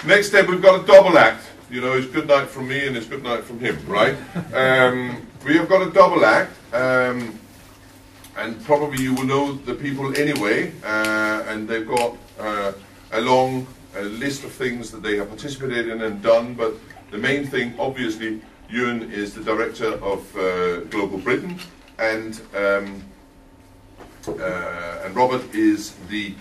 Next step, we've got a double act. You know, it's good night from me and it's good night from him, right? We have got a double act, and probably you will know the people anyway, and they've got a long list of things that they have participated in and done, but the main thing, obviously, Ewen is the director of Global Britain, and Robert is the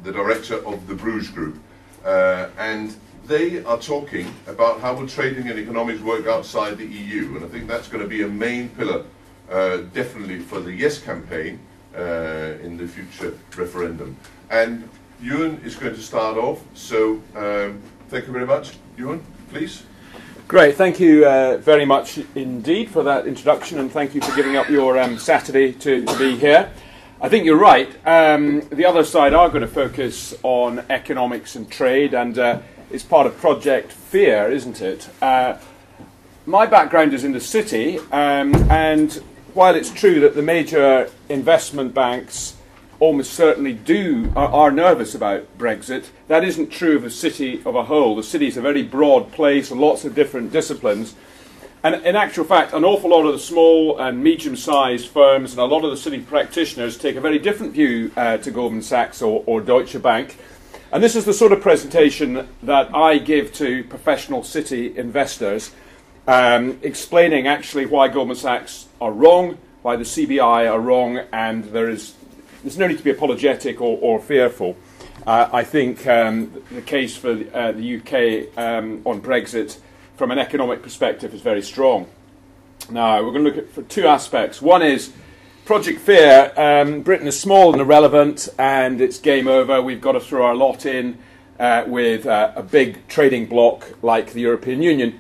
director of the Bruges group, and they are talking about how will trading and economics work outside the EU, and I think that's going to be a main pillar, definitely for the Yes campaign in the future referendum. And Ewen is going to start off, so thank you very much. Ewen, please. Great, thank you very much indeed for that introduction, and thank you for giving up your Saturday to be here. I think you're right. The other side are going to focus on economics and trade, and it's part of Project Fear, isn't it? My background is in the city, and while it's true that the major investment banks almost certainly are nervous about Brexit, that isn't true of the city of a whole. The city is a very broad place and lots of different disciplines. And in actual fact, an awful lot of the small and medium-sized firms and a lot of the city practitioners take a very different view to Goldman Sachs or Deutsche Bank. And this is the sort of presentation that I give to professional city investors, explaining actually why Goldman Sachs are wrong, why the CBI are wrong, and there's no need to be apologetic or fearful. I think the case for the UK on Brexit from an economic perspective is very strong. Now, we're going to look at two aspects. One is Project Fear. Britain is small and irrelevant, and it's game over. We've got to throw our lot in with a big trading bloc like the European Union.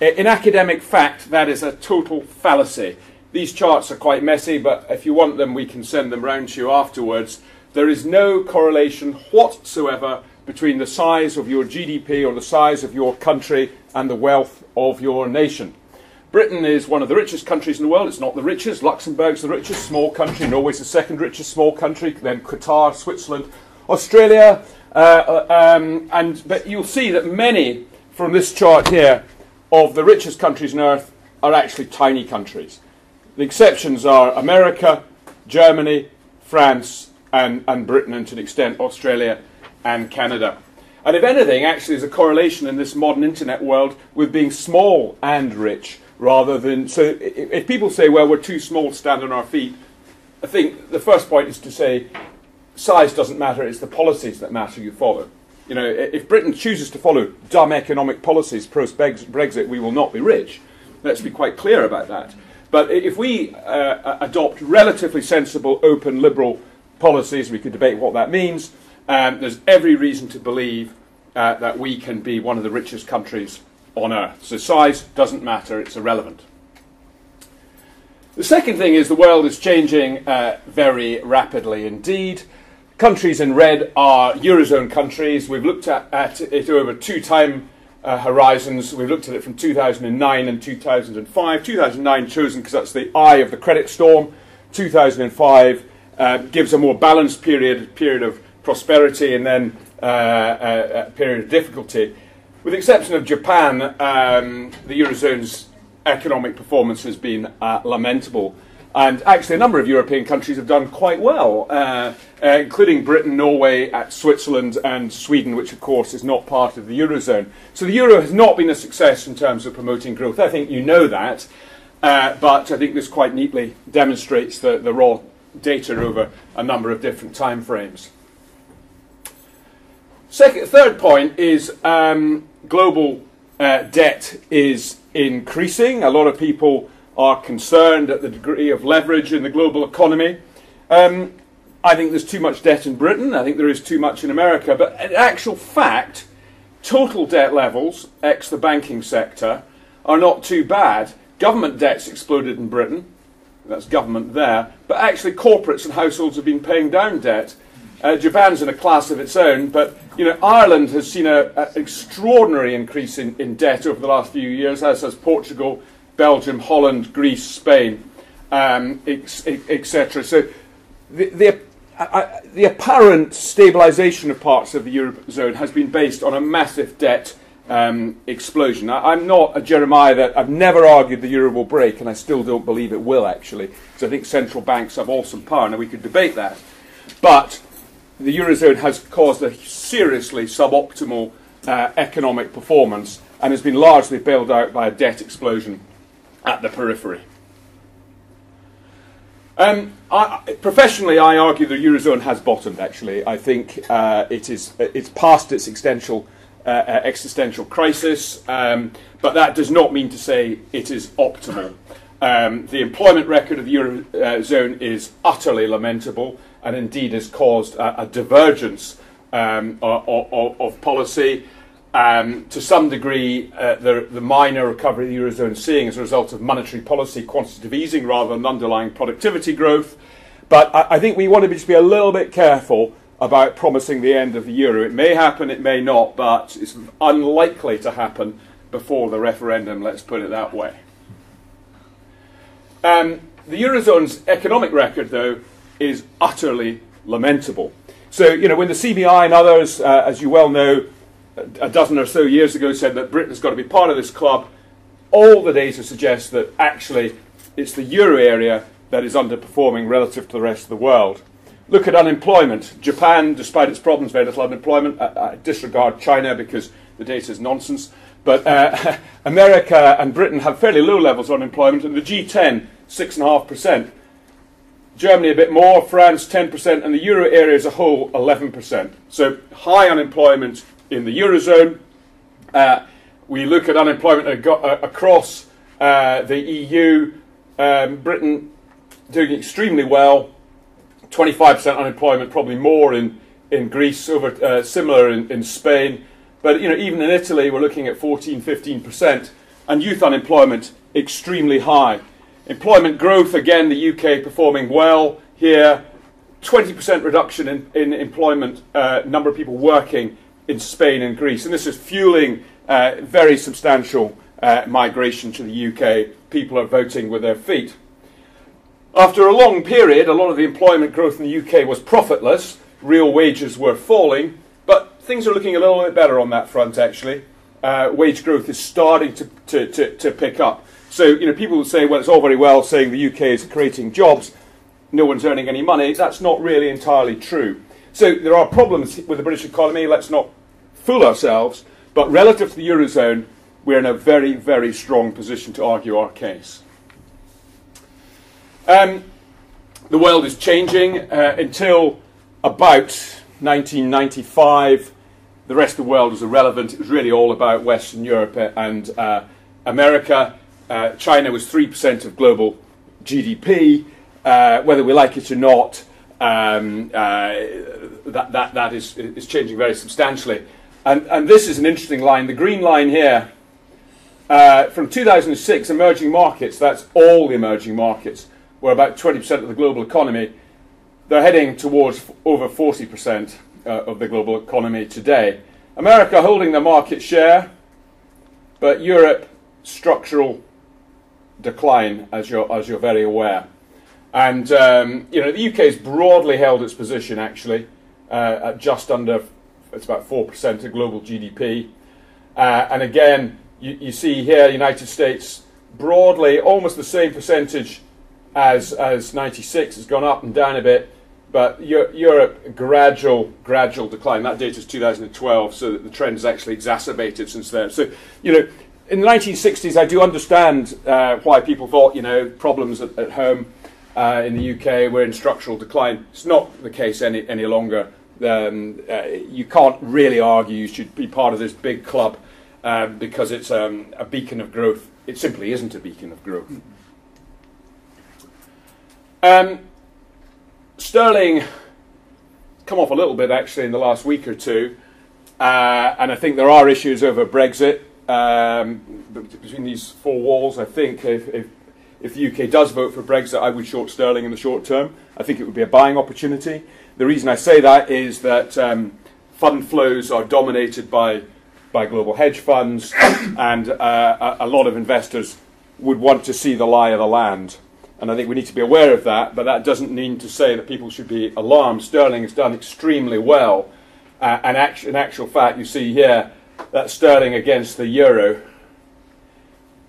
In academic fact, that is a total fallacy. These charts are quite messy, but if you want them, we can send them round to you afterwards. There is no correlation whatsoever between the size of your GDP or the size of your country and the wealth of your nation. Britain is one of the richest countries in the world. It's not the richest. Luxembourg's the richest small country. Norway's the second richest small country. Then Qatar, Switzerland, Australia. But you'll see that many from this chart here of the richest countries on earth are actually tiny countries. The exceptions are America, Germany, France, and Britain, and to an extent Australia and Canada. And if anything, actually there's a correlation in this modern internet world with being small and rich, rather than... So if people say, well, we're too small to stand on our feet, I think the first point is to say size doesn't matter, it's the policies that matter you follow. You know, if Britain chooses to follow dumb economic policies post-Brexit, we will not be rich. Let's be quite clear about that. But if we adopt relatively sensible, open, liberal policies, we could debate what that means, there's every reason to believe that we can be one of the richest countries on earth. So size doesn't matter, it's irrelevant. The second thing is the world is changing very rapidly indeed. Countries in red are eurozone countries. We've looked at it over two time horizons. We've looked at it from 2009 and 2005. 2009 chosen because that's the eye of the credit storm. 2005 gives a more balanced period of prosperity and then a period of difficulty. With the exception of Japan, the Eurozone's economic performance has been lamentable. And actually a number of European countries have done quite well, including Britain, Norway, Switzerland and Sweden, which of course is not part of the Eurozone. So the Euro has not been a success in terms of promoting growth. I think you know that, but I think this quite neatly demonstrates the raw data over a number of different time frames. Third point is global debt is increasing. A lot of people are concerned at the degree of leverage in the global economy. I think there's too much debt in Britain. I think there is too much in America. But in actual fact, total debt levels, ex the banking sector, are not too bad. Government debt's exploded in Britain. That's government there. But actually corporates and households have been paying down debt. Japan's in a class of its own, but you know, Ireland has seen an extraordinary increase in debt over the last few years, as has Portugal, Belgium, Holland, Greece, Spain, etc. So the apparent stabilisation of parts of the eurozone has been based on a massive debt explosion. I'm not a Jeremiah that I've never argued the euro will break, and I still don't believe it will, actually, because I think central banks have awesome power. Now, we could debate that. But the eurozone has caused a seriously suboptimal economic performance and has been largely bailed out by a debt explosion at the periphery. Professionally, I argue the eurozone has bottomed. Actually, I think it's past its existential crisis, but that does not mean to say it is optimal. The employment record of the eurozone is utterly lamentable, and indeed has caused a divergence of policy. To some degree, the minor recovery the eurozone is seeing as a result of monetary policy, quantitative easing, rather than underlying productivity growth. But I think we want to just be a little bit careful about promising the end of the euro. It may happen, it may not, but it's unlikely to happen before the referendum, let's put it that way. The eurozone's economic record, though, is utterly lamentable. So, when the CBI and others, as you well know, a dozen or so years ago said that Britain's got to be part of this club, all the data suggests that actually it's the euro area that is underperforming relative to the rest of the world. Look at unemployment. Japan, despite its problems, very little unemployment. I disregard China because the data is nonsense. But America and Britain have fairly low levels of unemployment, and the G10, 6.5%. Germany a bit more, France 10%, and the euro area as a whole 11%. So high unemployment in the eurozone. We look at unemployment across the EU. Britain doing extremely well. 25% unemployment, probably more in Greece, over similar in Spain. But even in Italy, we're looking at 14, 15%, and youth unemployment extremely high. Employment growth, again, the UK performing well here. 20% reduction in employment, number of people working in Spain and Greece. And this is fueling very substantial migration to the UK. People are voting with their feet. After a long period, a lot of the employment growth in the UK was profitless. Real wages were falling. But things are looking a little bit better on that front, actually. Wage growth is starting to pick up. So, people will say, well, it's all very well saying the UK is creating jobs. No one's earning any money. That's not really entirely true. So there are problems with the British economy. Let's not fool ourselves. But relative to the eurozone, we're in a very, very strong position to argue our case. The world is changing. Until about 1995, the rest of the world was irrelevant. It was really all about Western Europe and America. China was 3% of global GDP. Whether we like it or not, that is changing very substantially. And this is an interesting line. The green line here, from 2006, emerging markets, that's all the emerging markets, were about 20% of the global economy. They're heading towards over 40% of the global economy today. America holding their market share, but Europe, structural decline, as you're very aware. And the UK has broadly held its position, actually, at just under, it's about 4% of global GDP. And again, you see here, the United States, broadly almost the same percentage as 96, has gone up and down a bit, but Europe, gradual decline. That data is 2012, so that the trend has actually exacerbated since then. So, in the 1960s, I do understand why people thought, problems at home in the UK were in structural decline. It's not the case any longer. You can't really argue you should be part of this big club because it's a beacon of growth. It simply isn't a beacon of growth. Sterling come off a little bit, actually, in the last week or two. And I think there are issues over Brexit. Between these four walls, I think if the UK does vote for Brexit, I would short sterling in the short term. I think it would be a buying opportunity. The reason I say that is that fund flows are dominated by global hedge funds, and a lot of investors would want to see the lie of the land. And I think we need to be aware of that, but that doesn't mean to say that people should be alarmed. Sterling has done extremely well. And in actual fact, you see here that sterling against the euro,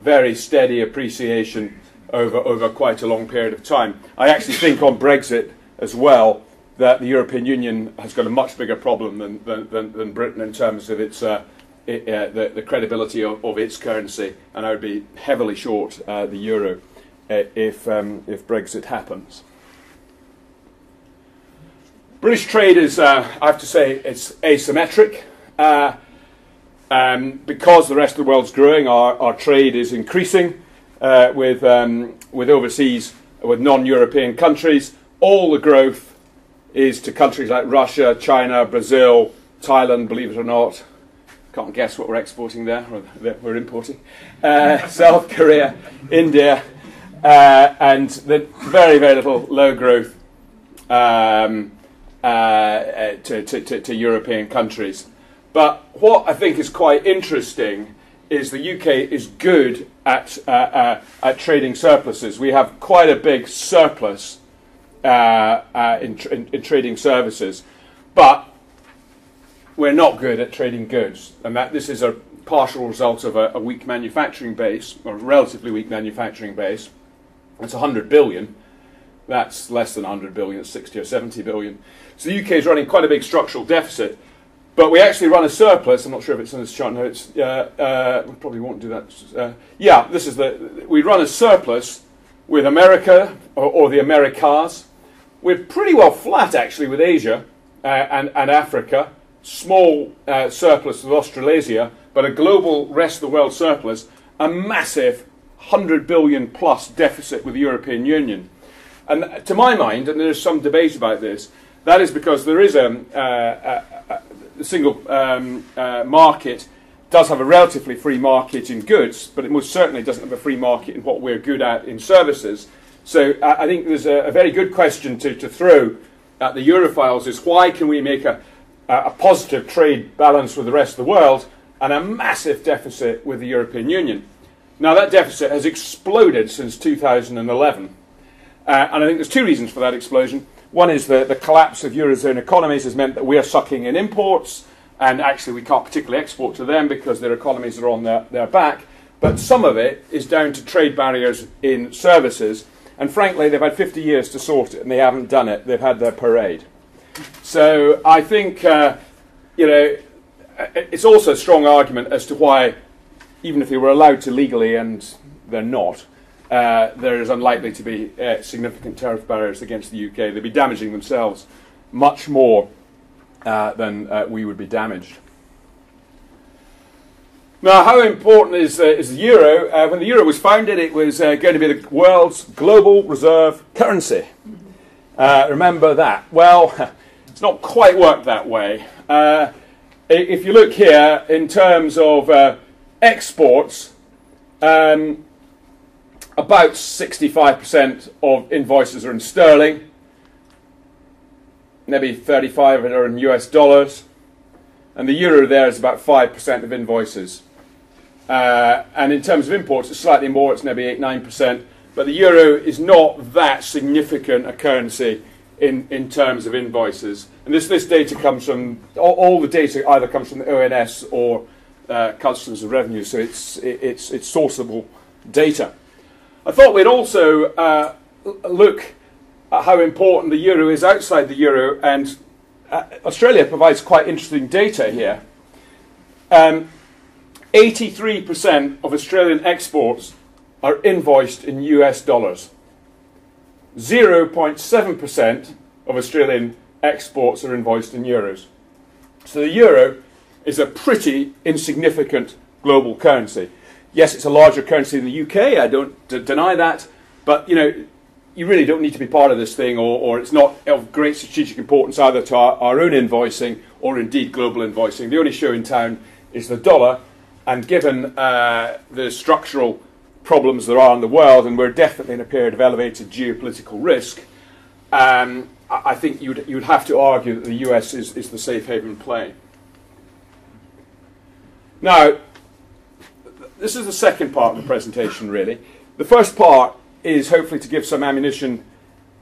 very steady appreciation over quite a long period of time. I actually think on Brexit as well that the European Union has got a much bigger problem than Britain in terms of its the credibility of its currency, and I would be heavily short the euro if Brexit happens. British trade is, I have to say, it's asymmetric. Because the rest of the world's growing, our trade is increasing with overseas, with non-European countries. All the growth is to countries like Russia, China, Brazil, Thailand, believe it or not. Can't guess what we're exporting there, or that we're importing. South Korea, India, and the very, very little low growth to European countries. But what I think is quite interesting is the UK is good at trading surpluses. We have quite a big surplus in trading services, but we're not good at trading goods, and that this is a partial result of a weak manufacturing base, or a relatively weak manufacturing base. It's 100 billion. That's less than 100 billion. It's 60 or 70 billion. So the UK is running quite a big structural deficit, but we actually run a surplus. I'm not sure if it's in this chart. No, it's we probably won't do that. Yeah, this is we run a surplus with America or the Americas. We're pretty well flat actually with Asia and Africa. Small surplus with Australasia, but a global rest of the world surplus, a massive 100 billion plus deficit with the European Union. And to my mind, and there's some debate about this, that is because there is the single market does have a relatively free market in goods, but it most certainly doesn't have a free market in what we're good at in services. So I think there's a very good question to throw at the Europhiles is why can we make a positive trade balance with the rest of the world and a massive deficit with the European Union. Now that deficit has exploded since 2011, and I think there's two reasons for that explosion. One is the collapse of eurozone economies has meant that we are sucking in imports, and actually we can't particularly export to them because their economies are on their back, but some of it is down to trade barriers in services, and frankly they've had 50 years to sort it and they haven't done it. They've had their parade. So I think, it's also a strong argument as to why, even if they were allowed to legally, and they're not, there is unlikely to be significant tariff barriers against the UK. They'd be damaging themselves much more than we would be damaged. Now, how important is the euro? When the euro was founded, it was going to be the world's global reserve currency. Remember that. Well, it's not quite worked that way. If you look here in terms of exports, about 65% of invoices are in sterling, maybe 35% are in US dollars, and the euro there is about 5% of invoices. And in terms of imports, it's slightly more, it's maybe 8-9%. But the euro is not that significant a currency in terms of invoices. And this data comes from, all the data either comes from the ONS or Customs and Revenue, so it's sourceable data. I thought we'd also look at how important the euro is outside the euro, and Australia provides quite interesting data here. 83% of Australian exports are invoiced in US dollars. 0.7% of Australian exports are invoiced in euros. So the euro is a pretty insignificant global currency. Yes, it's a larger currency in the UK, I don't deny that, but you really don't need to be part of this thing, or it's not of great strategic importance either to our own invoicing or indeed global invoicing. The only show in town is the dollar, and given the structural problems there are in the world, and we're definitely in a period of elevated geopolitical risk, I think you'd have to argue that the US is the safe haven play. Now, this is the second part of the presentation, really. The first part is hopefully to give some ammunition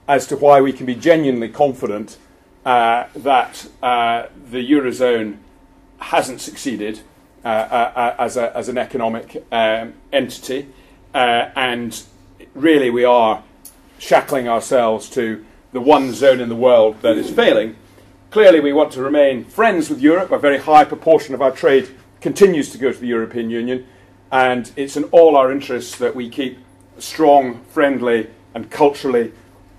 as to why we can be genuinely confident that the eurozone hasn't succeeded as an economic entity, and really we are shackling ourselves to the one zone in the world that is failing. Clearly we want to remain friends with Europe. A very high proportion of our trade continues to go to the European Union, and it's in all our interests that we keep a strong, friendly and culturally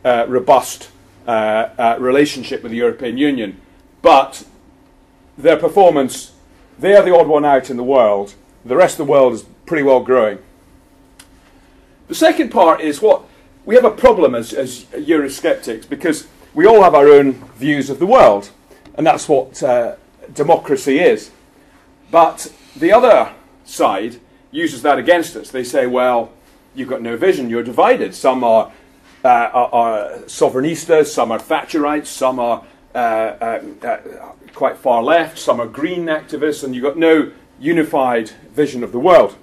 robust relationship with the European Union. But their performance, they are the odd one out in the world. The rest of the world is pretty well growing. The second part is what we have a problem as Eurosceptics, because we all have our own views of the world, and that's what democracy is. But the other side uses that against us. They say, well, you've got no vision, you're divided. Some are sovereignistas, some are Thatcherites, some are quite far left, some are green activists, and you've got no unified vision of the world.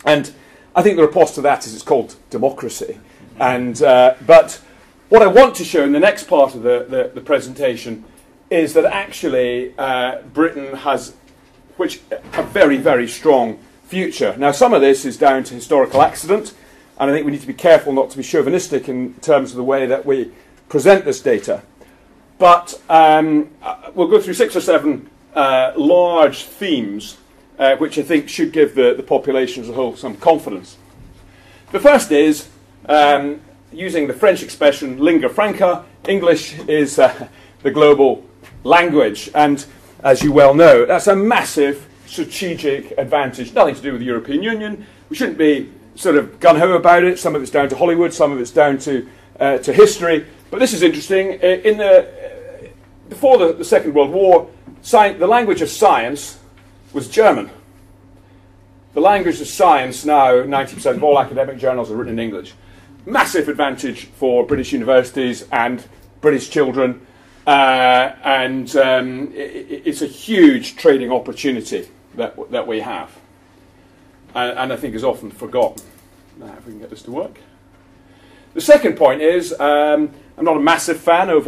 And I think the riposte to that is it's called democracy. And but what I want to show in the next part of the presentation is that actually Britain has a very, very strong future. Now, some of this is down to historical accident, and I think we need to be careful not to be chauvinistic in terms of the way that we present this data. But we'll go through 6 or 7 large themes which I think should give the population as a whole some confidence. The first is, using the French expression lingua franca, English is the global language. And as you well know, that's a massive strategic advantage, nothing to do with the European Union. We shouldn't be sort of gun-ho about it. Some of it's down to Hollywood, some of it's down to history. But this is interesting. Before the Second World War, the language of science was German. The language of science now, 90% of all academic journals are written in English. Massive advantage for British universities and British children, and it's a huge trading opportunity that we have, and I think is often forgotten. Now, if we can get this to work. The second point is, I'm not a massive fan of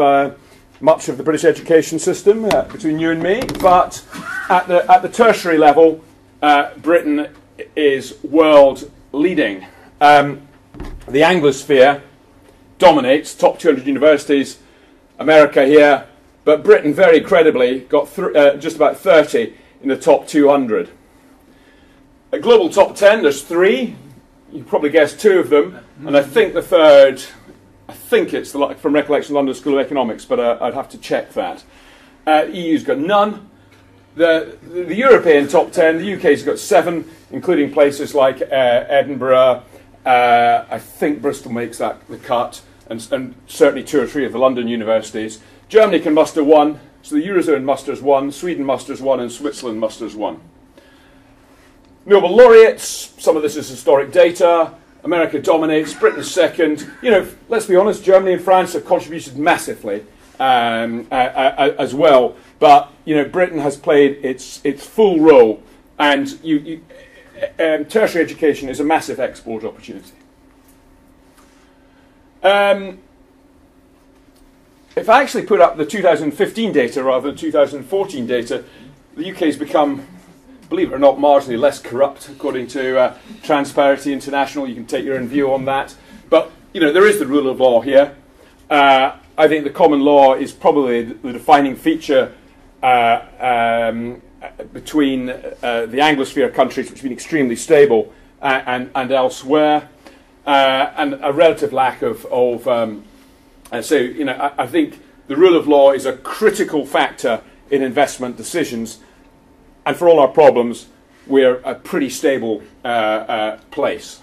much of the British education system, between you and me, but at the tertiary level, Britain is world leading. The Anglosphere dominates, top 200 universities, America here, but Britain very credibly got just about 30 in the top 200. A global top 10, there's 3. You probably guessed 2 of them, and I think the third, I think it's from recollection, London School of Economics, but I'd have to check that. EU's got none. The European top 10, the UK's got 7, including places like Edinburgh. I think Bristol makes the cut, and certainly 2 or 3 of the London universities. Germany can muster 1, so the Eurozone musters 1, Sweden musters 1, and Switzerland musters 1. Nobel laureates, some of this is historic data. America dominates, Britain's second. You know, let's be honest, Germany and France have contributed massively as well. But, you know, Britain has played its full role, and tertiary education is a massive export opportunity. If I actually put up the 2015 data rather than 2014 data, the UK has become, believe it or not, marginally less corrupt, according to Transparency International. You can take your own view on that. But, you know, there is the rule of law here. I think the common law is probably the defining feature between the Anglosphere countries, which have been extremely stable, and elsewhere, and a relative lack of so, you know, I think the rule of law is a critical factor in investment decisions, and for all our problems, we're a pretty stable place.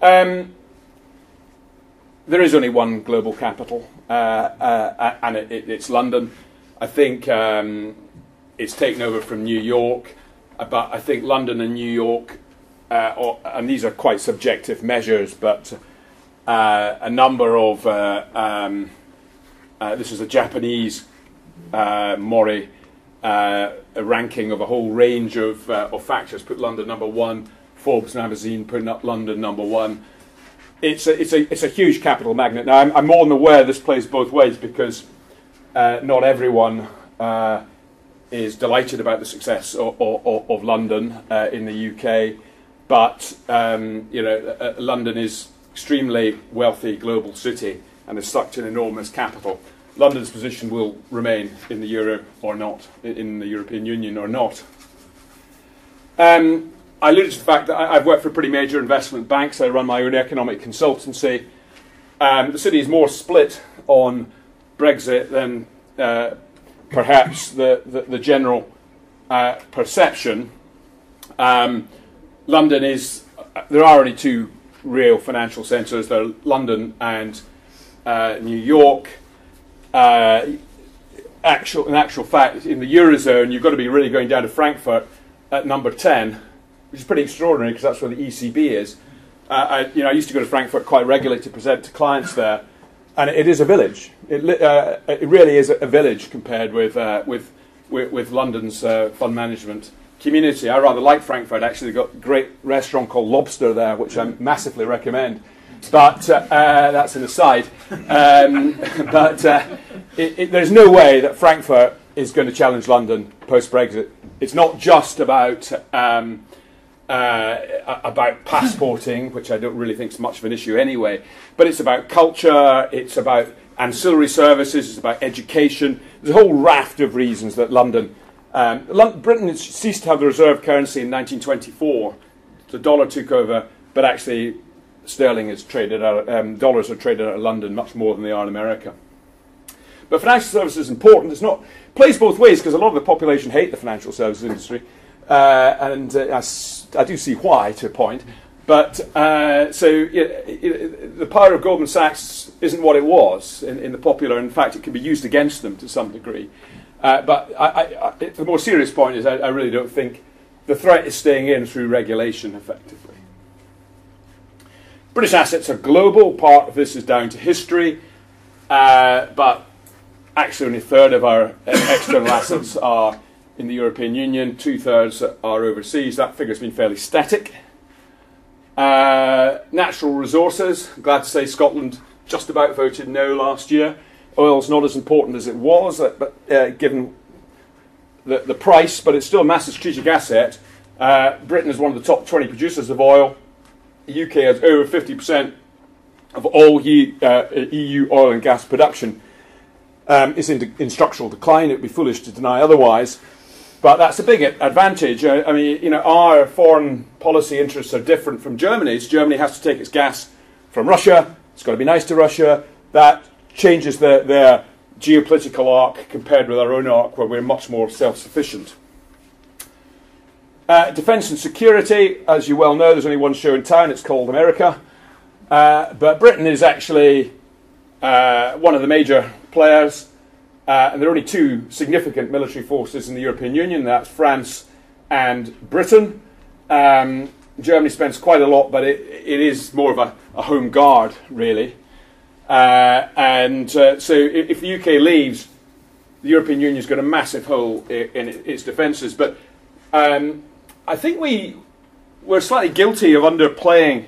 There is only one global capital, and it's London. I think it's taken over from New York, but I think London and New York, and these are quite subjective measures, but a number of, this is a Japanese Mori, a ranking of a whole range of factors, put London number 1, Forbes magazine putting up London number 1. it's a huge capital magnet. Now, I'm more than aware this plays both ways, because not everyone is delighted about the success of London in the UK, but London is extremely wealthy global city and has sucked in enormous capital. London's position will remain in the euro or not, in the European Union or not. I alluded to the fact that I've worked for pretty major investment banks. I run my own economic consultancy. The city is more split on Brexit than perhaps the general perception. London is, there are only two real financial centres. There are London and New York. In actual fact, in the eurozone, you've got to be really going down to Frankfurt at number 10, which is pretty extraordinary, because that's where the ECB is. I used to go to Frankfurt quite regularly to present to clients there, and it is a village. It really is a village compared with London's fund management community. I rather like Frankfurt. Actually, they've got a great restaurant called Lobster there, which I massively recommend. But that's an aside. There's no way that Frankfurt is going to challenge London post-Brexit. It's not just about passporting, which I don't really think is much of an issue anyway, but it's about culture, it's about ancillary services, it's about education. There's a whole raft of reasons that Britain ceased to have the reserve currency in 1924. The dollar took over, but actually sterling is traded out, dollars are traded out of London much more than they are in America. But financial services is important. It plays both ways, because a lot of the population hate the financial services industry, and I do see why, to a point. But the power of Goldman Sachs isn't what it was in the popular. In fact, it can be used against them to some degree. But the more serious point is I really don't think the threat is staying in through regulation effectively. British assets are global. Part of this is down to history, but actually only a third of our external assets are in the European Union, 2/3 are overseas. That figure's been fairly static. Natural resources, I'm glad to say Scotland just about voted no last year. Oil's not as important as it was, but given the price, but it's still a massive strategic asset. Britain is one of the top 20 producers of oil. The UK has over 50% of all EU oil and gas production. Is in structural decline. It would be foolish to deny otherwise, but that's a big advantage. Our foreign policy interests are different from Germany's. Germany has to take its gas from Russia. It's got to be nice to Russia. That changes their geopolitical arc compared with our own arc, where we're much more self-sufficient. Defence and security, as you well know, there's only one show in town. It's called America, but Britain is actually one of the major players, and there are only two significant military forces in the European Union. That's France and Britain. Germany spends quite a lot, but it is more of a home guard, really. So if the UK leaves, the European Union has got a massive hole in its defences. But I think we're slightly guilty of underplaying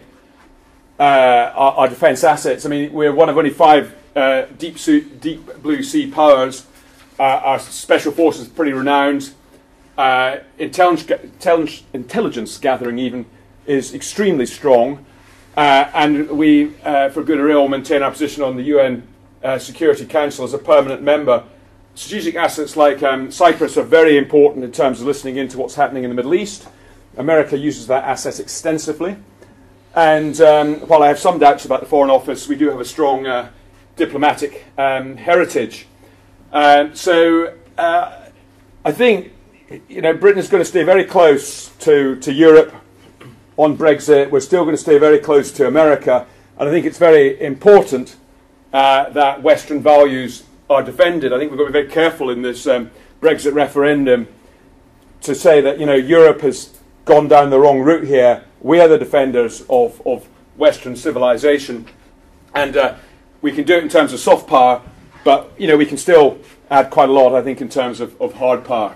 our defence assets. I mean, we're one of only 5 deep blue sea powers. Our special forces are pretty renowned. Intelligence gathering even is extremely strong, and we, for good or ill, maintain our position on the UN Security Council as a permanent member. Strategic assets like Cyprus are very important in terms of listening into what's happening in the Middle East. America uses that asset extensively, and while I have some doubts about the Foreign Office, we do have a strong diplomatic heritage. So I think Britain is going to stay very close to Europe on Brexit. We're still going to stay very close to America, and I think it's very important that Western values are defended. I think we've got to be very careful in this Brexit referendum to say that Europe has gone down the wrong route here. We are the defenders of Western civilization, and we can do it in terms of soft power, but we can still add quite a lot, I think, in terms of hard power.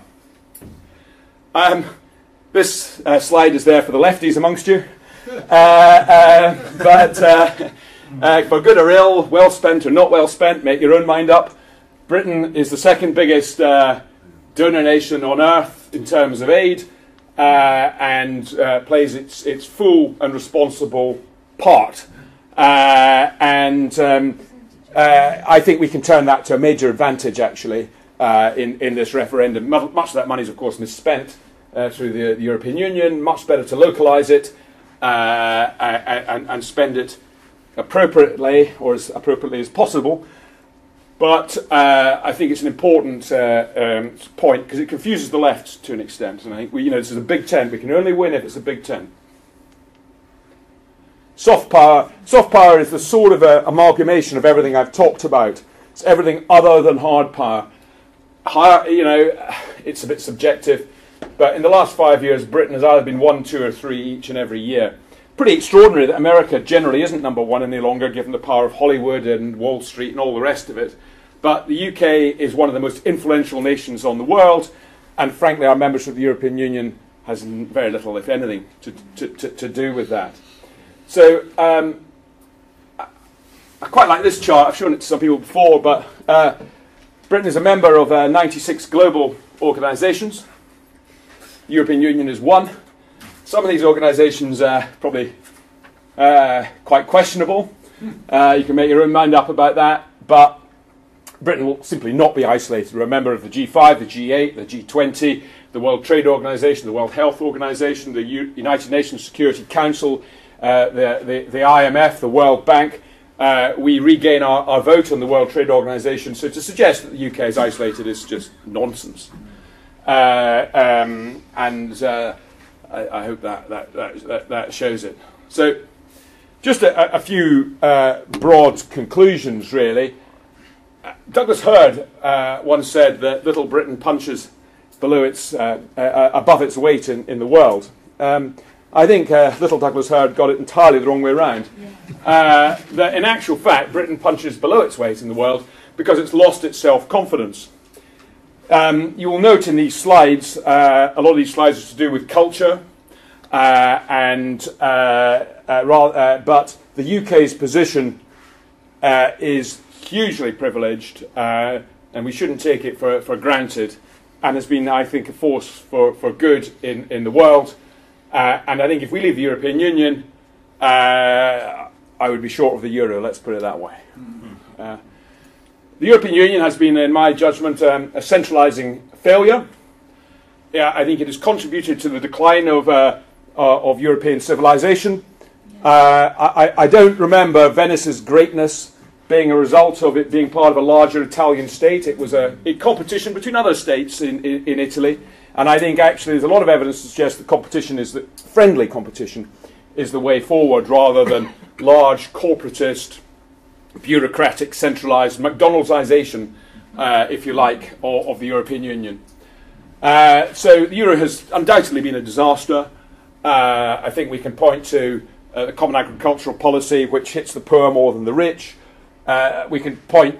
This slide is there for the lefties amongst you. But for good or ill, well spent or not well spent, make your own mind up. Britain is the second biggest donor nation on earth in terms of aid, and plays its full and responsible part. I think we can turn that to a major advantage, actually, in this referendum. Much of that money is, of course, misspent through the European Union. Much better to localise it and spend it appropriately, or as appropriately as possible. But I think it's an important point, because it confuses the left to an extent. And I think this is a big tent. We can only win if it's a big tent. Soft power is the sort of amalgamation of everything I've talked about. It's everything other than hard power. It's a bit subjective, but in the last 5 years, Britain has either been 1, 2, or 3 each and every year. Pretty extraordinary that America generally isn't number one any longer, given the power of Hollywood and Wall Street and all the rest of it. But the UK is one of the most influential nations on the world, and frankly, our membership of the European Union has very little, if anything, to do with that. So I quite like this chart. I've shown it to some people before, but Britain is a member of 96 global organisations. The European Union is one. Some of these organisations are probably quite questionable. You can make your own mind up about that, but Britain will simply not be isolated. We're a member of the G5, the G8, the G20, the World Trade Organization, the World Health Organization, the United Nations Security Council, the IMF, the World Bank. We regain our vote on the World Trade Organization, so to suggest that the UK is isolated is just nonsense. I hope that shows it. So, just a few broad conclusions, really. Douglas Hurd once said that Little Britain punches below above its weight in the world. I think little Douglas Hurd got it entirely the wrong way around. That in actual fact, Britain punches below its weight in the world because it's lost its self-confidence. You will note in these slides, a lot of these slides are to do with culture, but the UK's position is hugely privileged, and we shouldn't take it for granted, and has been, I think, a force for good in the world. And I think if we leave the European Union, I would be short of the euro, let's put it that way. The European Union has been, in my judgment, a centralising failure. I think it has contributed to the decline of European civilization. I don't remember Venice's greatness being a result of it being part of a larger Italian state. It was a competition between other states in Italy. And I think actually there's a lot of evidence to suggest that friendly competition is the way forward, rather than large corporatist, bureaucratic, centralised McDonald'sization, if you like, of the European Union. So the euro has undoubtedly been a disaster. I think we can point to the common agricultural policy, which hits the poor more than the rich. We can point,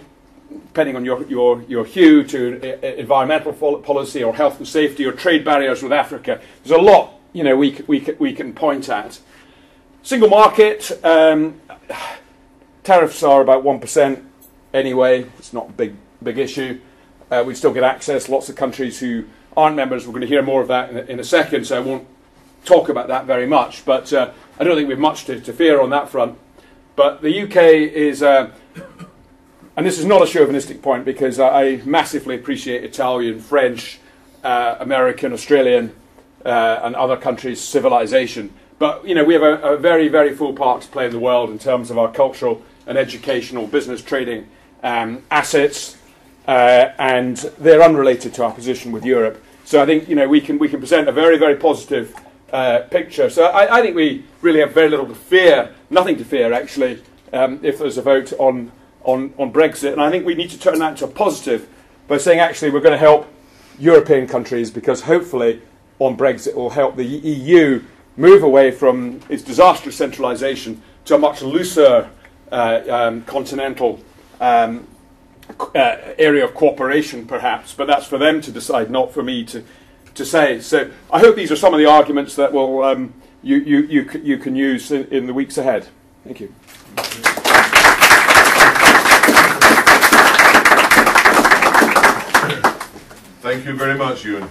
depending on your hue, to environmental policy or health and safety or trade barriers with Africa. There's a lot we can point at. Single market, tariffs are about 1% anyway. It's not a big issue. We still get access. Lots of countries who aren't members, we're going to hear more of that in a second, so I won't talk about that very much. But I don't think we have much to fear on that front. But the UK is... and this is not a chauvinistic point, because I massively appreciate Italian, French, American, Australian, and other countries' civilization. But we have a very, very full part to play in the world in terms of our cultural and educational, business, trading assets, and they're unrelated to our position with Europe. So I think we can present a very, very positive picture. So I think we really have very little to fear, nothing to fear actually, if there's a vote on Brexit. And I think we need to turn that into a positive by saying actually we're going to help European countries, because hopefully on Brexit it will help the EU move away from its disastrous centralisation to a much looser continental area of cooperation, perhaps. But that's for them to decide, not for me to say. So I hope these are some of the arguments that will you can use in the weeks ahead. Thank you. Thank you very much, Ewen.